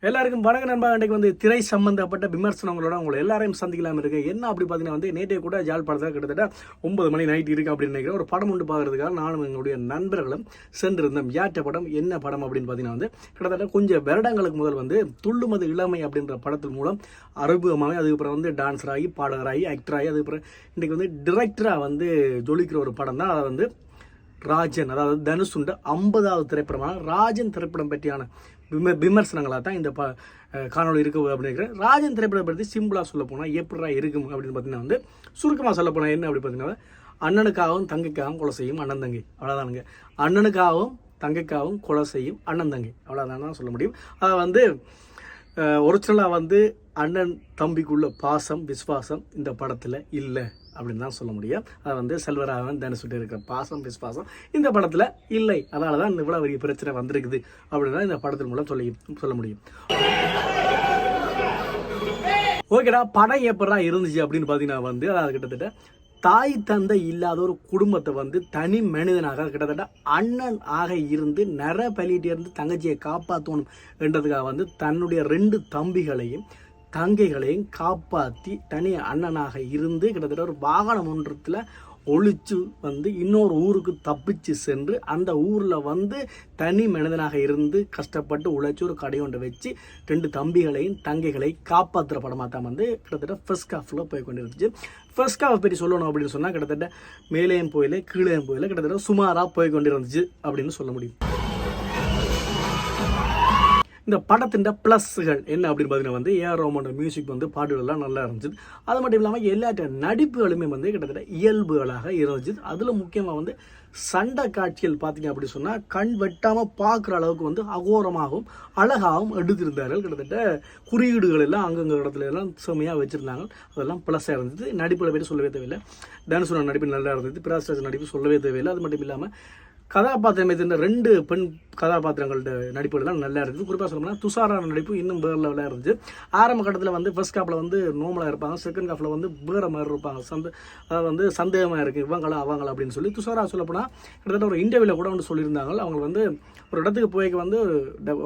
எல்லாருக்கும் வணக்கம் நண்பா. இன்றைக்கு வந்து திரை சம்பந்தப்பட்ட விமர்சனங்களோட உங்களை எல்லாரையும் சந்திக்கலாம் இருக்கு. என்ன அப்படி பார்த்தீங்கன்னா வந்து நேற்றே கூட ஜாழ்ப்பாணத்தில் கிட்டத்தட்ட 9 மணி நைட் இருக்கு அப்படின்னு நினைக்கிறேன். ஒரு படம் ஒன்று பார்க்கறதுக்காக நானும் எங்களுடைய நண்பர்களும் சென்றிருந்தோம். யாற்ற படம் என்ன படம் அப்படின்னு பார்த்தீங்கன்னா வந்து கிட்டத்தட்ட கொஞ்சம் வருடங்களுக்கு முதல் வந்து துள்ளுமது இளமை அப்படின்ற படத்தின் மூலம் அறிமுகமாகி அதுக்கப்புறம் வந்து டான்ஸர் ஆகி பாடகராகி ஆக்டர் ஆகி அதுக்கப்புறம் இன்றைக்கு வந்து டிரெக்டராக வந்து ஜொலிக்கிற ஒரு படம் தான். அதை வந்து ராஜன், அதாவது தனுஷுண்ட 50வது திரைப்படமான ராஜன் திரைப்படம் பற்றியான விமர்சனங்களாக தான் இந்த காணொலி இருக்கு அப்படின்னு ராஜன் திரைப்படம் பற்றி சிம்பிளாக சொல்ல போனால் எப்படா இருக்கும் அப்படின்னு பார்த்தீங்கன்னா வந்து சுருக்கமாக சொல்ல போனால் என்ன அப்படி பார்த்தீங்கன்னா அண்ணனுக்காகவும் தங்கைக்காகவும் கொலை செய்யும் அண்ணன் தங்கை, அவ்வளோதானுங்க. அண்ணனுக்காகவும் தங்கைக்காகவும் கொலை செய்யும் அண்ணன் தங்கை, அவ்வளோதான் சொல்ல முடியும். அதை வந்து ஒரிஜினலாக வந்து அண்ணன் தம்பிக்குள்ள பாசம் விஸ்வாசம் இந்த படத்தில் இல்லை அப்படின்னு தான் சொல்ல முடியும். அதை வந்து செல்வராகவன் தனுஷுட்டு இருக்கிற பாசம் விஸ்வாசம் இந்த படத்தில் இல்லை. அதனால தான் இவ்வளோ பெரிய பிரச்சனை வந்திருக்குது அப்படின்னு தான் இந்த படத்தின் மூலம் சொல்ல முடியும். ஓகேடா, படம் எப்படா இருந்துச்சு அப்படின்னு பார்த்தீங்கன்னா வந்து அதாவது கிட்டத்தட்ட தாய் தந்தை இல்லாத ஒரு குடும்பத்தை வந்து தனி மனிதனாக கிட்டத்தட்ட அண்ணன் ஆக இருந்து நிற பலிட்டு இருந்து தங்கச்சியை காப்பாற்றணும் என்றதுக்காக வந்து தன்னுடைய 2 தம்பிகளையும் தங்கைகளையும் காப்பாற்றி தனி அண்ணனாக இருந்து கிட்டத்தட்ட ஒரு வாகனம் ஒன்றத்தில் ஒழிச்சு வந்து இன்னொரு ஊருக்கு தப்பிச்சு சென்று அந்த ஊரில் வந்து தனி மனிதனாக இருந்து கஷ்டப்பட்டு உழைச்சி ஒரு கடை ஒன்றை வச்சு 2 தம்பிகளையும் தங்கைகளையும் காப்பாற்றுற படமாக தான் வந்து கிட்டத்தட்ட ஃபர்ஸ்ட் ஹாஃபில் போய் கொண்டிருந்துச்சு. ஃபர்ஸ்ட் ஹாஃப் பற்றி சொல்லணும் அப்படின்னு சொன்னால் கிட்டத்தட்ட மேலேயும் போயில கீழேயும் போயில கிட்டத்தட்ட சுமாராக போய் கொண்டிருந்துச்சு அப்படின்னு சொல்ல முடியும். இந்த படத்தின் ப்ளஸ்கள் என்ன அப்படின்னு பார்த்தீங்கன்னா வந்து ஏஆர் ரஹ்மானோட மியூசிக் வந்து பாட்டுகள்லாம் நல்லா இருந்துச்சு. அது மட்டும் இல்லாமல் எல்லாட்ட நடிப்புகளுமே வந்து கிட்டத்தட்ட இயல்புகளாக இருந்துச்சு. அதில் முக்கியமாக வந்து சண்டை காட்சிகள் பார்த்தீங்க அப்படி சொன்னால் கண் வெட்டாமல் பார்க்குற அளவுக்கு வந்து அகோரமாகவும் அழகாகவும் எடுத்திருந்தார்கள். கிட்டத்தட்ட குறியீடுகள் எல்லாம் அங்கங்க இடத்துல எல்லாம் செம்மையாக வச்சுருந்தாங்க. அதெல்லாம் ப்ளஸ்ஸாக இருந்தது. நடிப்புகளை பற்றி சொல்லவே தேவையில்லை. தனுஷோட நடிப்பு நல்லா இருந்தது. பிராஸ்ராஜ் நடிப்பு சொல்லவே தேவையில்லை. அது மட்டும் இல்லாமல் கதாபாத்திரம் இந்த 2 பெண் கதாபாத்திரங்களோட நடிப்புகள்லாம் நல்லா இருந்துச்சு. குறிப்பாக சொல்லணும்னா துஷாரான நடிப்பு இன்னும் வேறு லெவலாக இருந்துச்சு. ஆரம்ப கட்டத்தில் வந்து ஃபர்ஸ்ட் ஹாஃபில் வந்து நார்மலாக இருப்பாங்க, செகண்ட் ஹாஃபில் வந்து வேறு மாதிரி இருப்பாங்க. அதாவது வந்து சந்தேகமாக இருக்குது இவங்களா அவங்களா அப்படின்னு சொல்லி துஷாரா சொல்லப்போனால் கிட்டத்தட்ட ஒரு இன்டர்வியூவில் கூட வந்து சொல்லியிருந்தாங்க. அவங்க வந்து ஒரு இடத்துக்கு போய்க்கு வந்து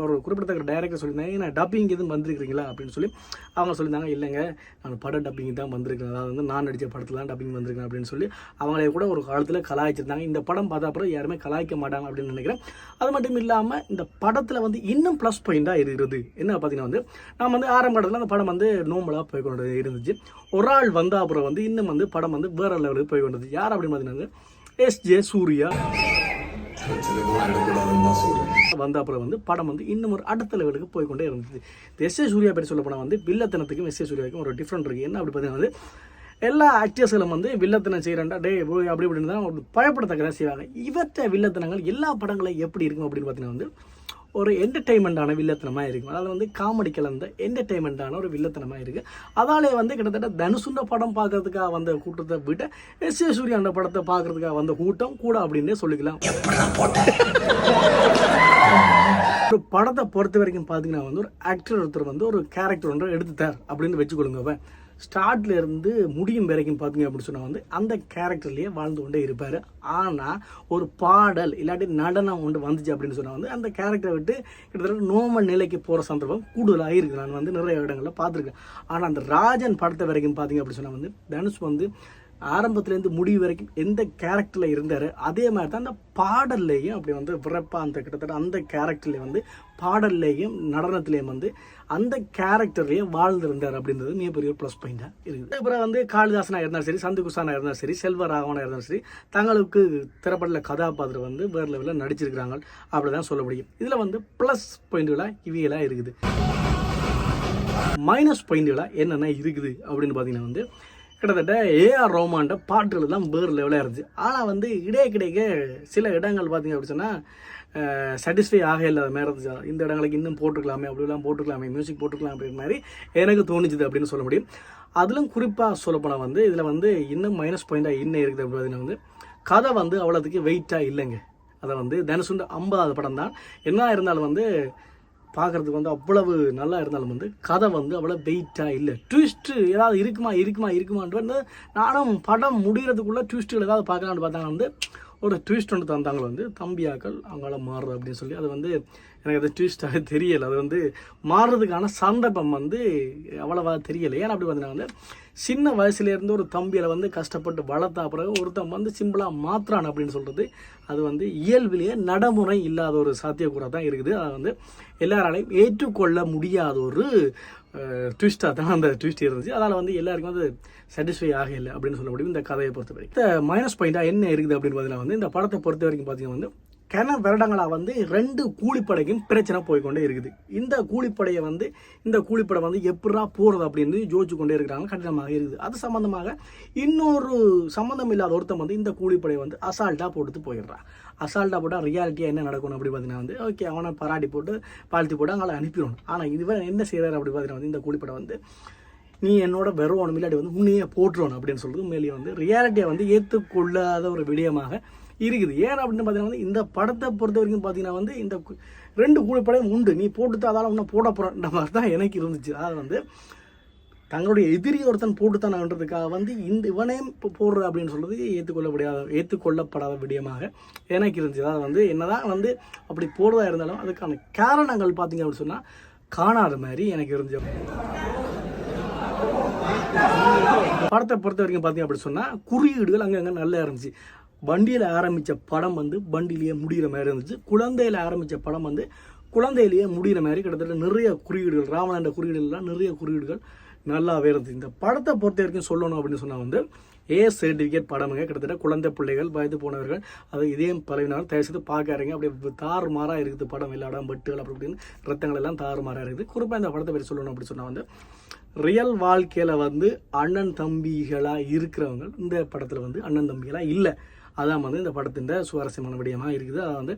ஒரு குறிப்பிடத்தக்க டைரக்டர் சொல்லியிருந்தாங்க, ஏன்னா டப்பிங் எதுவும் வந்திருக்கிறீங்களா அப்படின்னு சொல்லி அவங்க சொல்லியிருந்தாங்க. இல்லைங்க, நான் படம் டப்பிங் தான் வந்திருக்கேன், அதாவது வந்து நான் நடித்த படத்தில் தான் டப்பிங் வந்திருக்கேன் அப்படின்னு சொல்லி அவங்களே கூட ஒரு காலத்தில் கலாய்ச்சிருந்தாங்க. இந்த படம் பார்த்தா அப்புறம் யாருமே கலாய்க்க மாட்டாங்க அப்படின்னு நினைக்கிறேன். அது மட்டும் இல்லாமல் இந்த படத்தில் வந்து இன்னும் ப்ளஸ் பாயிண்டாக இருக்கிறது என்ன பார்த்தீங்கன்னா வந்து நான் வந்து ஆரம்ப கட்டத்தில் அந்த படம் வந்து நோம்பலாக போய் கொண்டு இருந்துச்சு. ஒரு ஆள் வந்த அப்புறம் வந்து இன்னும் வந்து படம் வந்து வேறு லெவலுக்கு போய் கொண்டது. யார் அப்படின்னு பார்த்தீங்கன்னா எஸ்.ஜே. சூர்யா வந்த அப்புறம் வந்து படம் வந்து இன்னும் ஒரு அடுத்த லெவலுக்கு போய்கொண்டே இருந்துச்சு. எஸ்.ஜே. சூர்யா பற்றி சொல்ல போனால் வந்து வில்லத்தனத்துக்கும் எஸ்.ஜே. சூர்யாவுக்கும் ஒரு டிஃப்ரெண்ட் இருக்குது. என்ன அப்படி பார்த்தீங்கன்னா வந்து எல்லா ஆக்டர்ஸ்களும் வந்து வில்லத்தனம் செய்கிறாண்டா அப்படி இப்படின்னு தான் ஒரு பயப்படத்தக்க செய்வாங்க. இவற்றை வில்லத்தனங்கள் எல்லா படங்களும் எப்படி இருக்கும் அப்படின்னு பார்த்தீங்கன்னா வந்து ஒரு என்டர்டெயின்மெண்ட்டான வில்லத்தனமாக இருக்கும். அதாவது வந்து காமெடி கலந்த என்டர்டெயின்மெண்ட்டான ஒரு வில்லத்தனமாக இருக்குது. அதாலே வந்து கிட்டத்தட்ட தனுஷுண்ட படம் பார்க்கறதுக்காக வந்த கூட்டத்தை விட எஸ்.ஜே. சூர்யா படத்தை பார்க்கறதுக்காக வந்த கூட்டம் கூட அப்படின்னே சொல்லிக்கலாம். ஒரு படத்தை பொறுத்த வரைக்கும் பார்த்தீங்கன்னா வந்து ஒரு ஆக்டர் ஒருத்தர் வந்து ஒரு கேரக்டர் ஒன்றை எடுத்துட்டார் அப்படின்னு வச்சுக்கொள்ளுங்க. ஸ்டார்ட்ல இருந்து முடியும் வரைக்கும் பார்த்தீங்க அப்படின்னு சொன்னால் வந்து அந்த கேரக்டர்லேயே வாழ்ந்து கொண்டே இருப்பார். ஆனால் ஒரு பாடல் இல்லாட்டி நடனம் ஒன்று வந்துச்சு அப்படின்னு சொன்னால் வந்து அந்த கேரக்டரை விட்டு கிட்டத்தட்ட நார்மல் நிலைக்கு போகிற சந்தர்ப்பம் கூடுதலாக இருக்குது. நான் வந்து நிறைய இடங்களில் பார்த்துருக்கேன். ஆனால் அந்த ராஜன் படத்தை வரைக்கும் பார்த்தீங்க அப்படின்னு சொன்னால் வந்து தனுஷ் வந்து ஆரம்பத்துலேருந்து முடிவு வரைக்கும் எந்த கேரக்டரில் இருந்தார் அதே மாதிரி தான் அந்த பாடல்லையும் அப்படி வந்து விறப்பாக அந்த கிட்டத்தட்ட அந்த கேரக்டர்லேயும் வந்து பாடல்லையும் நடனத்துலேயும் வந்து அந்த கேரக்டர்லேயும் வாழ்ந்திருந்தார் அப்படின்றது மிகப்பெரிய ஒரு ப்ளஸ் பாயிண்டாக இருக்குது. அப்புறம் வந்து காளிதாசனாக இருந்தாலும் சரி, சந்துகுசானாக இருந்தாலும் சரி, செல்வராகவனாக இருந்தாலும் சரி, தங்களுக்கு திரைப்படத்தில் கதாபாத்திரம் வந்து வேறு லெவலில் நடிச்சிருக்கிறாங்க அப்படி தான் சொல்ல முடியும். இதில் வந்து ப்ளஸ் பாயிண்ட்டுகளாக இவைகளாக இருக்குது. மைனஸ் பாயிண்ட்டுகளாக என்னென்ன இருக்குது அப்படின்னு பார்த்தீங்கன்னா வந்து கிட்டத்தட்ட ஏஆர் ரஹ்மான்ட பாட்டுகள் தான் வேறு லெவலாக இருந்துச்சு. ஆனால் வந்து கிடைக்க சில இடங்கள் பார்த்தீங்க அப்படி சொன்னால் சாட்டிஸ்ஃபை ஆக இல்லாத மாதிரி இருந்துச்சு. இந்த இடங்களுக்கு இன்னும் போட்டுக்கலாமே, அப்படிலாம் போட்டுக்கலாமே, மியூசிக் போட்டுக்கலாம் அப்படின்ற மாதிரி எனக்கு தோணுச்சுது அப்படின்னு சொல்ல முடியும். அதிலும் குறிப்பாக சொல்லப்போனால் வந்து இதில் வந்து இன்னும் மைனஸ் பாயிண்டாக இன்னும் இருக்குது அப்படின்னா வந்து கதை வந்து அவ்வளோத்துக்கு வெயிட்டாக இல்லைங்க. அதை வந்து தனுஷுண்ட 50வது படம் தான். என்ன இருந்தாலும் வந்து பார்க்குறதுக்கு வந்து அவ்வளவு நல்லா இருந்தாலும் வந்து கதை வந்து அவ்வளோ வெயிட்டாக இல்லை. ட்விஸ்ட்டு ஏதாவது இருக்குமான்றது நானும் படம் முடிகிறதுக்குள்ளே ட்விஸ்ட்டுகள் ஏதாவது பார்க்கலான்னு பார்த்தாங்க வந்து ஒரு ட்விஸ்ட் ஒன்று தந்தாங்க வந்து தம்பியாக்கள் அவங்கள மாறுறது அப்படின்னு சொல்லி. அது வந்து எனக்கு அது ட்விஸ்டாக தெரியலை. அது வந்து மாறுறதுக்கான சந்தர்ப்பம் வந்து அவ்வளவா தெரியலை. ஏன்னா அப்படி பார்த்தீங்கன்னா வந்து சின்ன வயசுலேருந்து ஒரு தம்பியில் வந்து கஷ்டப்பட்டு வளர்த்தா பிறகு ஒருத்தன் வந்து சிம்பிளாக மாற்றுறான் அப்படின்னு சொல்கிறது அது வந்து இயல்பிலேயே நடைமுறை இல்லாத ஒரு சாத்தியக்கூறாக தான் இருக்குது. அதை வந்து எல்லாராலையும் ஏற்றுக்கொள்ள முடியாத ஒரு ட்விஸ்ட்டாக தான் அந்த ட்விஸ்ட் இருந்துச்சு. அதனால் வந்து எல்லாருக்கும் வந்து சாட்டிஸ்ஃபை ஆகலை அப்படின்னு சொல்ல முடியும் இந்த கதையை பொறுத்த வரைக்கும். இந்த மைனஸ் பாயிண்டாக என்ன இருக்குது அப்படின்னு பார்த்தீங்கன்னா வந்து இந்த படத்தை பொறுத்த வரைக்கும் பார்த்தீங்கன்னா வந்து கன வருடங்களாக வந்து 2 கூலிப்படைக்கும் பிரச்சனை போய்கொண்டே இருக்குது. இந்த கூலிப்படையை வந்து இந்த கூலிப்படை வந்து எப்படா போகிறது அப்படின்னு யோசிச்சு கொண்டே இருக்கிறாங்க. கடினமாக இருக்குது. அது சம்மந்தமாக இன்னொரு சம்மந்தம் இல்லாத ஒருத்தன் வந்து இந்த கூலிப்படையை வந்து அசால்ட்டாக போட்டு போயிடுறான். அசால்ட்டாக போட்டால் ரியாலிட்டியாக என்ன நடக்கணும் அப்படி பார்த்தீங்கன்னா வந்து ஓகே அவனை பாராட்டி போட்டு பாழ்த்தி போட்டு அவங்களை அனுப்பிடணும். ஆனால் இதுவே என்ன செய்கிறாரு அப்படி பார்த்தீங்கன்னா வந்து இந்த கூலிப்படை வந்து நீ என்னோட வெறும் இல்லாட்டி வந்து உன்னையே போட்டுருவணும் அப்படின்னு சொல்கிறது உண்மையிலேயே வந்து ரியாலிட்டியை வந்து ஏற்றுக்கொள்ளாத ஒரு விடயமாக இருக்குது. ஏன் அப்படின்னு பார்த்தீங்கன்னா வந்து இந்த படத்தை பொறுத்த வரைக்கும் பார்த்தீங்கன்னா வந்து இந்த 2 கூலிப்படையும் உண்டு, நீ போட்டு அதால் இன்னும் போட போகிறன்ற மாதிரி தான் எனக்கு இருந்துச்சு. அதாவது வந்து தங்களுடைய எதிரி ஒருத்தன் போட்டுத்தானன்றதுக்காக வந்து இவனே போடுற அப்படின்னு சொல்கிறது ஏற்றுக்கொள்ளப்படாத விடயமாக எனக்கு இருந்துச்சு. அதாவது வந்து என்னதான் வந்து அப்படி போடுறதா இருந்தாலும் அதுக்கான காரணங்கள் பார்த்தீங்க அப்படின்னு சொன்னால் காணாத மாதிரி எனக்கு இருந்துச்சு. படத்தை பொறுத்த வரைக்கும் பார்த்தீங்க அப்படி சொன்னால் குறியீடுகள் அங்கங்கே நல்லா இருந்துச்சு. வண்டியில் ஆரம்பித்த படம் வந்து வண்டியிலேயே முடிகிற மாதிரி இருந்துச்சு. குழந்தையில் ஆரம்பித்த படம் வந்து குழந்தையிலேயே முடிகிற மாதிரி கிட்டத்தட்ட நிறைய குறியீடுகள் ராவணன்ற குறியீடுகள்லாம் நிறைய குறியீடுகள் நல்லாவே இருந்துச்சு. இந்த படத்தை பொறுத்த வரைக்கும் சொல்லணும் அப்படின்னு சொன்னால் வந்து சர்டிஃபிகேட் படமுங்க. கிட்டத்தட்ட குழந்தை பிள்ளைகள் வயது போனவர்கள் அது இதயம் பழவினாலும் தயவுசெய்து பார்க்காருங்க. அப்படியே தாறுமாறாக இருக்குது படம். எல்லா இடம் வெட்டுகள் அப்படி இப்படின்னு ரத்தங்கள் எல்லாம் தாறுமாறாக இருக்குது. குறிப்பாக இந்த படத்தை பற்றி சொல்லணும் அப்படின்னு சொன்னால் வந்து ரியல் வாழ்க்கையில் வந்து அண்ணன் தம்பிகளாக இருக்கிறவங்க இந்த படத்தில் வந்து அண்ணன் தம்பிகளாக இல்லை. அதான் வந்து இந்த படத்தின் சுவாரஸ்யமான விடயமாக இருக்குது. அதை வந்து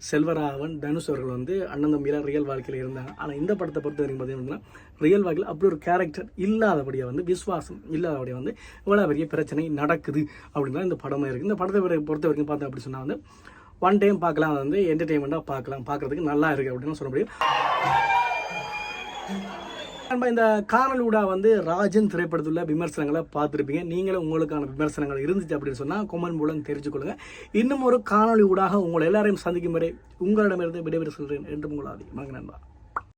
செல்வராகவன் தனுஷ் அவர்கள் வந்து அண்ணன் தம்பியெல்லாம் ரியல் வாழ்க்கையில் இருந்தாங்க. ஆனால் இந்த படத்தை பொறுத்த வரைக்கும் பார்த்தீங்கன்னா ரியல் வாழ்க்கையில் அப்படி ஒரு கேரக்டர் இல்லாதபடியாக வந்து விசுவாசம் இல்லாதபடியாக வந்து இவ்வளோ பெரிய பிரச்சனை நடக்குது அப்படின்னா இந்த படமாக இருக்குது. இந்த படத்தை பொறுத்த வரைக்கும் பார்த்தோம் அப்படி சொன்னால் வந்து ஒன் டைம் பார்க்கலாம், வந்து என்டர்டெயின்மெண்ட்டாக பார்க்குறதுக்கு நல்லா இருக்குது அப்படின்னு சொல்ல முடியும். இந்த காணொலியோட வந்து ராஜன் திரைப்படத்தில் விமர்சனங்களை பார்த்துருப்பீங்க. நீங்களும் உங்களுக்கான விமர்சனங்கள் இருந்துச்சு அப்படின்னு சொன்னால் கமெண்ட் மூலம் தெரிஞ்சுக்கொள்ளுங்க. இன்னும் ஒரு காணொலி ஊடாக உங்களை எல்லாரையும் சந்திக்கும் வரை உங்களிடமிருந்து விடைபெற சொல்கிறேன் என்று உங்களாதி. வணக்கம் நண்பா.